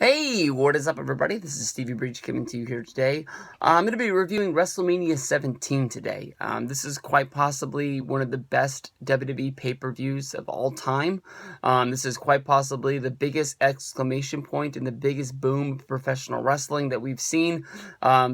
Hey, what is up, everybody? This is Stevie Breach coming to you here today. I'm going to be reviewing WrestleMania 17 today. This is quite possibly one of the best WWE pay-per-views of all time. This is quite possibly the biggest exclamation point and the biggest boom of professional wrestling that we've seen.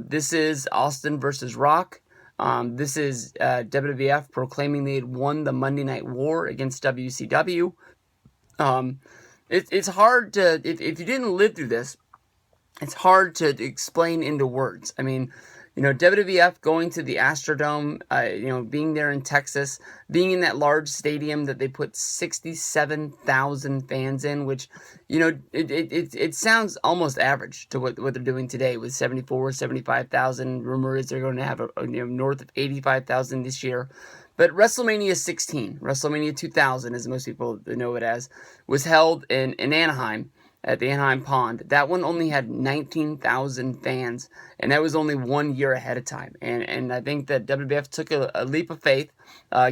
This is Austin versus Rock. This is WWF proclaiming they had won the Monday Night War against WCW. It's hard to, if you didn't live through this, it's hard to explain into words. I mean, WWF going to the Astrodome, being there in Texas, being in that large stadium that they put 67,000 fans in, which, it sounds almost average to what they're doing today with 74, 75,000. Rumor is they're going to have north of 85,000 this year. But WrestleMania 16, WrestleMania 2000, as most people know it as, was held in Anaheim at the Anaheim Pond. That one only had 19,000 fans, and that was only 1 year ahead of time. And I think that WWF took a leap of faith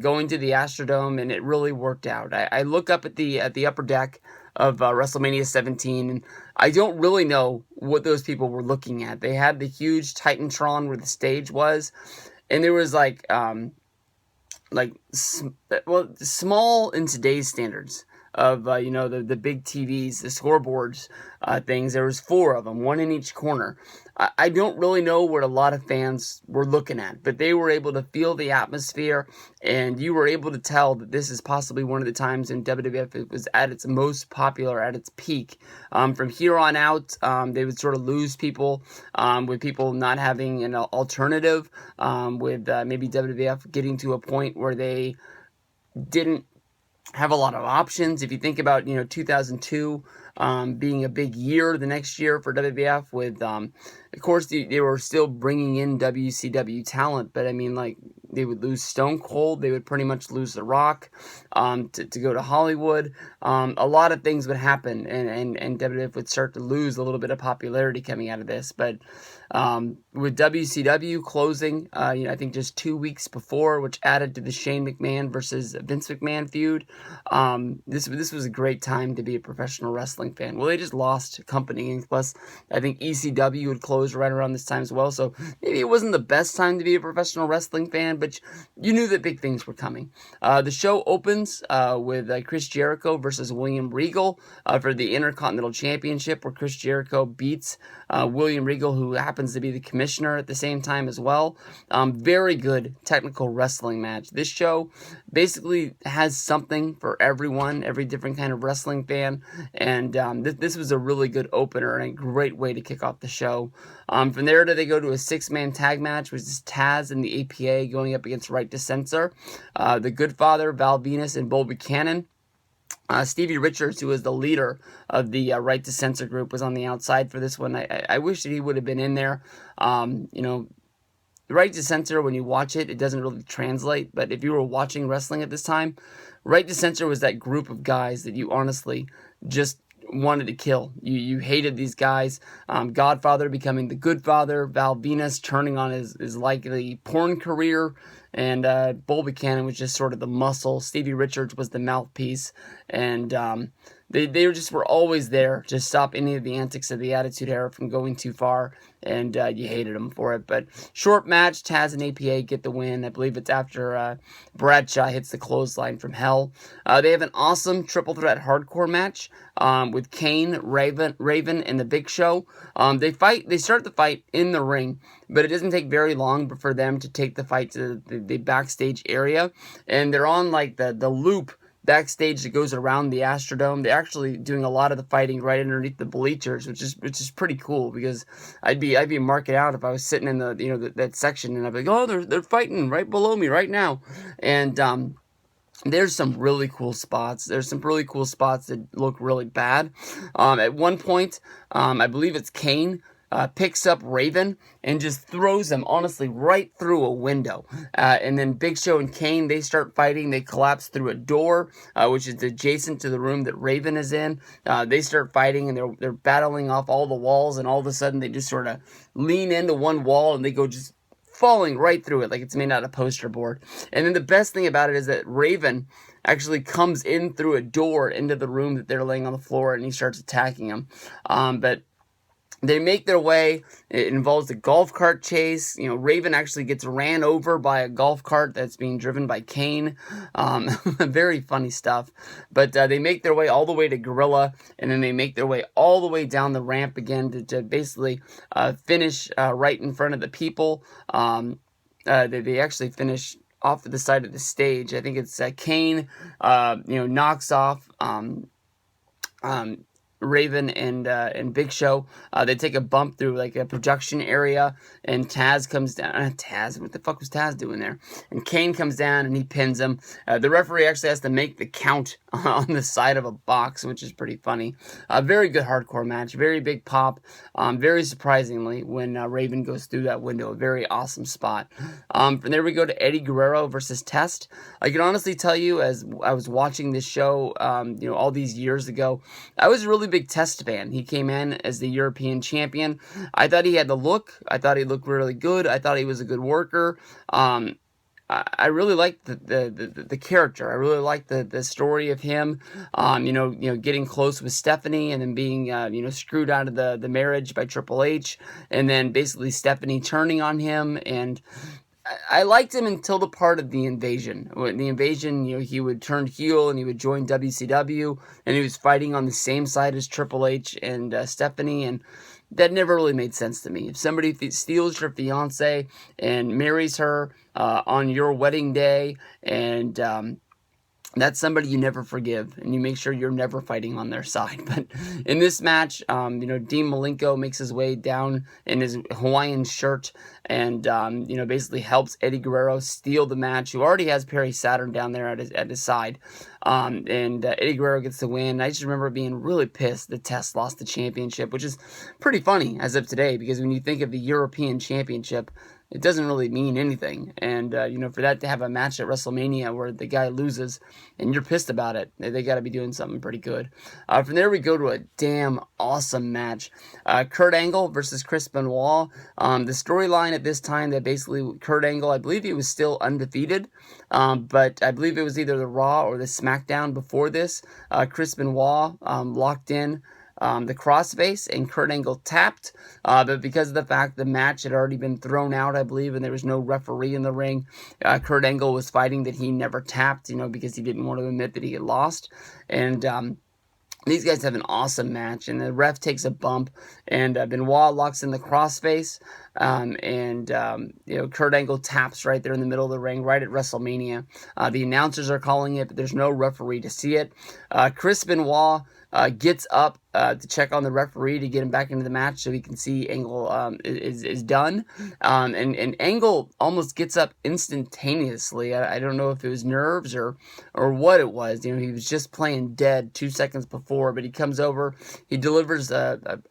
going to the Astrodome, and it really worked out. I look up at the upper deck of WrestleMania 17, and I don't really know what those people were looking at. They had the huge Titantron where the stage was, and there was small in today's standards of, the big TVs, the scoreboards, things. There was 4 of them, one in each corner. I don't really know what a lot of fans were looking at, but they were able to feel the atmosphere, and you were able to tell that this is possibly one of the times in WWF it was at its most popular, at its peak. From here on out, they would sort of lose people, with people not having an alternative, with maybe WWF getting to a point where they didn't have a lot of options. If you think about, 2002 being a big year the next year for WWF with, of course, they were still bringing in WCW talent, but I mean, they would lose Stone Cold, they would pretty much lose The Rock to go to Hollywood. A lot of things would happen, and WWF would start to lose a little bit of popularity coming out of this, but with WCW closing, I think just 2 weeks before, which added to the Shane McMahon versus Vince McMahon feud, this was a great time to be a professional wrestling fan. Well, they just lost company, and plus, I think ECW would close right around this time as well, so maybe it wasn't the best time to be a professional wrestling fan, but you knew that big things were coming. The show opens with Chris Jericho versus William Regal for the Intercontinental Championship, where Chris Jericho beats William Regal, who happens to be the commissioner at the same time as well. Very good technical wrestling match. This show basically has something for everyone, every different kind of wrestling fan, and this was a really good opener and a great way to kick off the show. From there, they go to a 6-man tag match, which is Taz and the APA going up against Right to Censor, the Good Father, Val Venus, and Bull Buchanan. Stevie Richards, who was the leader of the Right to Censor group, was on the outside for this one. I wish that he would have been in there. The Right to Censor, when you watch it, it doesn't really translate, but if you were watching wrestling at this time, Right to Censor was that group of guys that you honestly just wanted to kill. You hated these guys. Godfather becoming the Good Father, Val Venus turning on his likely porn career, and Bull Buchanan was just sort of the muscle. Stevie Richards was the mouthpiece, and they were always there to stop any of the antics of the Attitude Era from going too far, and you hated them for it. But short match, Taz and APA get the win. I believe it's after Bradshaw hits the clothesline from hell. They have an awesome triple threat hardcore match with Kane, Raven, and the Big Show. They start the fight in the ring, but it doesn't take very long for them to take the fight to the backstage area, and they're on the loop backstage that goes around the Astrodome. They're actually doing a lot of the fighting right underneath the bleachers, which is pretty cool, because I'd be marking out if I was sitting in that section, and I'd be like, oh, they're fighting right below me right now, and there's some really cool spots. There's some really cool spots that look really bad. At one point, I believe it's Kane picks up Raven and just throws him, honestly, right through a window. And then Big Show and Kane, they start fighting. They collapse through a door, which is adjacent to the room that Raven is in. They start fighting, and they're battling off all the walls, and all of a sudden they just sort of lean into one wall, and they go just falling right through it like it's made out of poster board. And then the best thing about it is that Raven actually comes in through a door into the room that they're laying on the floor, and he starts attacking him. But they make their way. It involves a golf cart chase. Raven actually gets ran over by a golf cart that's being driven by Kane. Very funny stuff. But they make their way all the way to Gorilla, and then they make their way all the way down the ramp again to basically finish right in front of the people. They actually finish off to the side of the stage. I think it's Kane, knocks off Raven and Big Show. They take a bump through like a production area, and Taz comes down. Taz, what the fuck was Taz doing there? And Kane comes down and he pins him. The referee actually has to make the count on the side of a box, which is pretty funny. Very good hardcore match, very big pop. Very surprisingly, when Raven goes through that window, a very awesome spot. From there we go to Eddie Guerrero versus Test. I can honestly tell you, as I was watching this show, all these years ago, I was a really big Test fan. He came in as the European champion. I thought he had the look. I thought he looked really good. I thought he was a good worker. I really liked the character. I really liked the story of him. Getting close with Stephanie, and then being screwed out of the marriage by Triple H, and then basically Stephanie turning on him. And I liked him until the part of the invasion. When the invasion, he would turn heel and he would join WCW, and he was fighting on the same side as Triple H and Stephanie, and that never really made sense to me. If somebody steals your fiance and marries her on your wedding day, and that's somebody you never forgive, and you make sure you're never fighting on their side. But in this match, Dean Malenko makes his way down in his Hawaiian shirt and, basically helps Eddie Guerrero steal the match, who already has Perry Saturn down there at his side. Eddie Guerrero gets the win. I just remember being really pissed that Test lost the championship, which is pretty funny as of today, because when you think of the European Championship, it doesn't really mean anything. And, for that to have a match at WrestleMania where the guy loses and you're pissed about it, they got to be doing something pretty good. From there, we go to a damn awesome match. Kurt Angle versus Chris Benoit. The storyline at this time that basically Kurt Angle, I believe he was still undefeated, but I believe it was either the Raw or the SmackDown before this. Chris Benoit locked in the crossface, and Kurt Angle tapped, but because of the fact the match had already been thrown out, I believe, and there was no referee in the ring, Kurt Angle was fighting that he never tapped, because he didn't want to admit that he had lost. And these guys have an awesome match, and the ref takes a bump, and Benoit locks in the crossface, Kurt Angle taps right there in the middle of the ring, right at WrestleMania. The announcers are calling it, but there's no referee to see it. Chris Benoit gets up to check on the referee to get him back into the match so he can see Angle is done. And Angle almost gets up instantaneously. I don't know if it was nerves or what it was. He was just playing dead 2 seconds before, but he comes over. He delivers an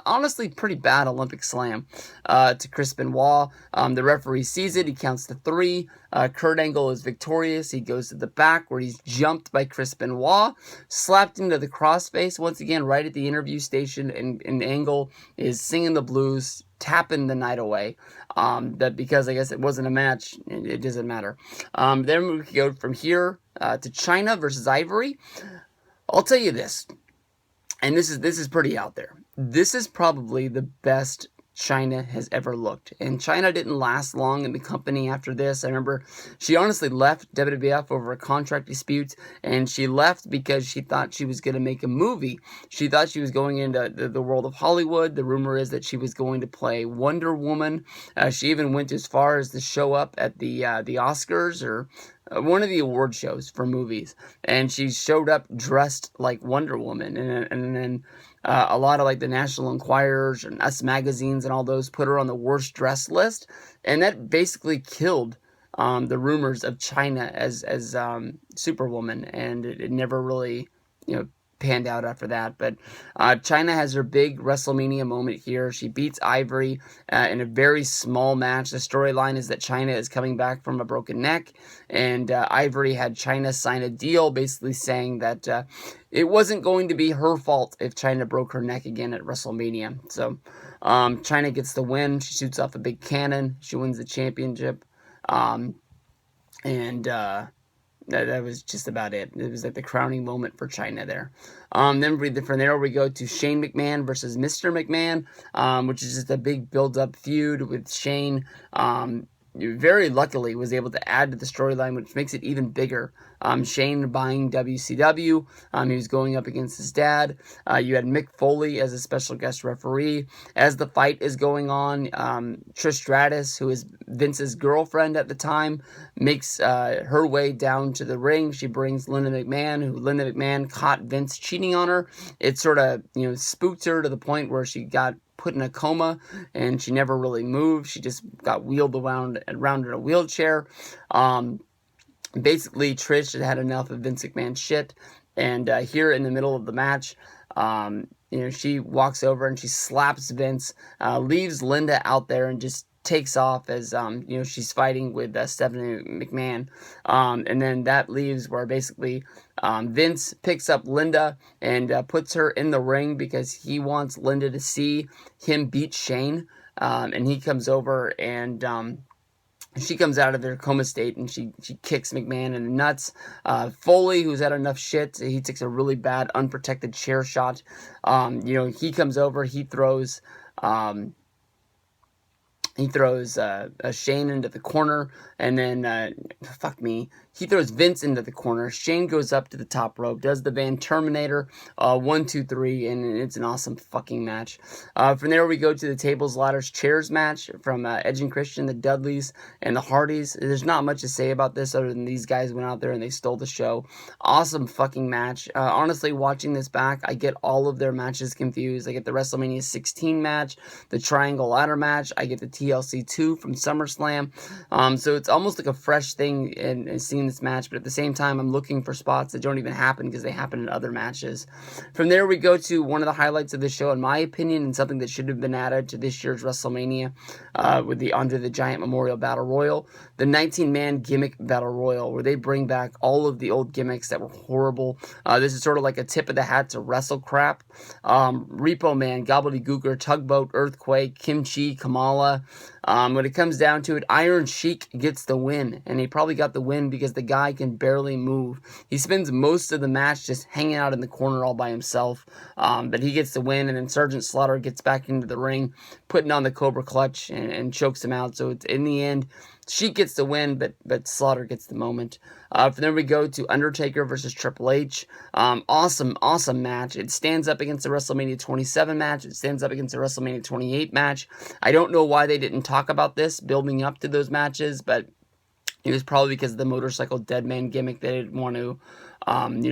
honestly pretty bad Olympic slam to Chris Benoit. The referee sees it. He counts to 3. Kurt Angle is victorious. He goes to the back where he's jumped by Chris Benoit, slapped into the crossface once again right at the interview station, and Angle is singing the blues, tapping the night away. That because I guess it wasn't a match, it doesn't matter. Then we go from here to Chyna versus Ivory. I'll tell you this, and this is pretty out there. This is probably the best Chyna has ever looked. And Chyna didn't last long in the company after this. I remember she honestly left WWF over a contract dispute, and she left because she thought she was going to make a movie. She thought she was going into the world of Hollywood. The rumor is that she was going to play Wonder Woman. She even went as far as to show up at the Oscars or one of the award shows for movies, and she showed up dressed like Wonder Woman, and then a lot of like the National Enquirers and Us magazines and all those put her on the worst dress list, and that basically killed the rumors of Chyna as Superwoman, and it never really panned out after that. But Chyna has her big WrestleMania moment here. She beats Ivory in a very small match. The storyline is that Chyna is coming back from a broken neck, and Ivory had Chyna sign a deal basically saying that it wasn't going to be her fault if Chyna broke her neck again at WrestleMania. So Chyna gets the win. She shoots off a big cannon. She wins the championship. that was just about it. It was like the crowning moment for Chyna there. Then from there we go to Shane McMahon versus Mr. McMahon, which is just a big build-up feud with Shane. Very luckily was able to add to the storyline, which makes it even bigger. Shane buying WCW. He was going up against his dad. You had Mick Foley as a special guest referee. As the fight is going on, Trish Stratus, who is Vince's girlfriend at the time, makes her way down to the ring. She brings Linda McMahon caught Vince cheating on her. It sort of, spooked her to the point where she got put in a coma and she never really moved. She just got wheeled around in a wheelchair. Basically, Trish had enough of Vince McMahon's shit, and here in the middle of the match, she walks over and she slaps Vince, leaves Linda out there, and just takes off as she's fighting with Stephanie McMahon, and then that leaves where basically Vince picks up Linda and puts her in the ring because he wants Linda to see him beat Shane, and he comes over and she comes out of her coma state and she kicks McMahon in the nuts. Foley, who's had enough shit, he takes a really bad unprotected chair shot. He comes over, he throws Shane into the corner, and then, he throws Vince into the corner. Shane goes up to the top rope, does the Van Terminator, 1, 2, 3, and it's an awesome fucking match. From there, we go to the tables, ladders, chairs match from Edge and Christian, the Dudleys, and the Hardys. There's not much to say about this other than these guys went out there and they stole the show. Awesome fucking match. Honestly, watching this back, I get all of their matches confused. I get the WrestleMania 16 match, the Triangle Ladder match, I get the TLC 2 from SummerSlam. So it's almost like a fresh thing in seeing this match, but at the same time, I'm looking for spots that don't even happen because they happen in other matches. From there, we go to one of the highlights of the show, in my opinion, and something that should have been added to this year's WrestleMania with the Andre the Giant Memorial Battle Royal, the 19-man Gimmick Battle Royal, where they bring back all of the old gimmicks that were horrible. This is sort of like a tip of the hat to Wrestle Crap. Repo Man, Gobbledygooker, Tugboat, Earthquake, Kimchi, Kamala. When it comes down to it, Iron Sheik gets the win, and he probably got the win because the guy can barely move. He spends most of the match just hanging out in the corner all by himself, but he gets the win, and then Sergeant Slaughter gets back into the ring, putting on the Cobra Clutch and chokes him out. So it's, in the end, Sheik gets the win, but Slaughter gets the moment. From there we go to Undertaker versus Triple H. Awesome match. It stands up against the WrestleMania 27 match. It stands up against the WrestleMania 28 match. I don't know why they didn't talk about this building up to those matches, but it was probably because of the motorcycle dead man gimmick. They didn't want to,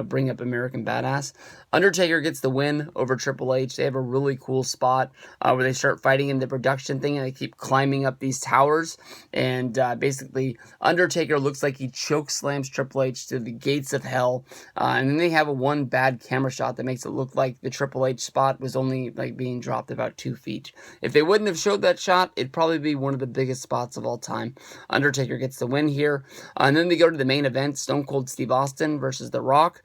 bring up American Badass. Undertaker gets the win over Triple H. They have a really cool spot where they start fighting in the production thing, and they keep climbing up these towers. And basically, Undertaker looks like he choke slams Triple H to the gates of hell. And then they have one bad camera shot that makes it look like the Triple H spot was only being dropped about 2 feet. If they wouldn't have showed that shot, it'd probably be one of the biggest spots of all time. Undertaker gets the win here. And then they go to the main event, Stone Cold Steve Austin versus The Rock.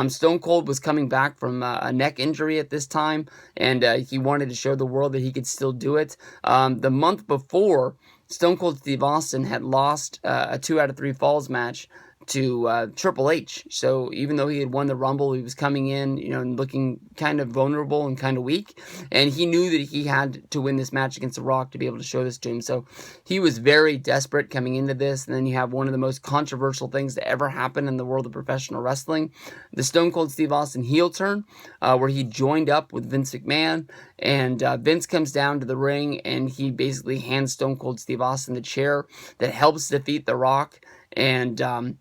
Stone Cold was coming back from a neck injury at this time, and he wanted to show the world that he could still do it. The month before, Stone Cold Steve Austin had lost a 2 out of 3 falls match to Triple H. So even though he had won the Rumble, he was coming in, looking kind of vulnerable and kind of weak. And he knew that he had to win this match against The Rock to be able to show this to him. So he was very desperate coming into this. And then you have one of the most controversial things to ever happen in the world of professional wrestling, the Stone Cold Steve Austin heel turn, where he joined up with Vince McMahon. And Vince comes down to the ring, and he basically hands Stone Cold Steve Austin the chair that helps defeat The Rock. And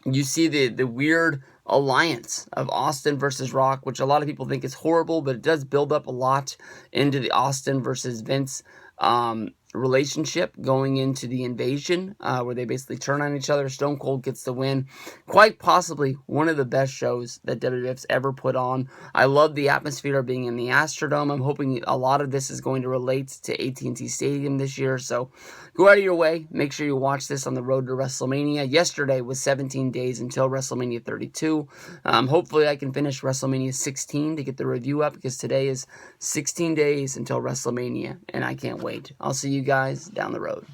you see the weird alliance of Austin versus Rock, which a lot of people think is horrible, but it does build up a lot into the Austin versus Vince relationship going into the Invasion, where they basically turn on each other. Stone Cold gets the win. Quite possibly one of the best shows that WWF's ever put on. I love the atmosphere of being in the Astrodome. I'm hoping a lot of this is going to relate to AT&T Stadium this year, so go out of your way. Make sure you watch this on the road to WrestleMania. Yesterday was 17 days until WrestleMania 32. Hopefully I can finish WrestleMania 16 to get the review up, because today is 16 days until WrestleMania, and I can't wait. I'll see you guys down the road.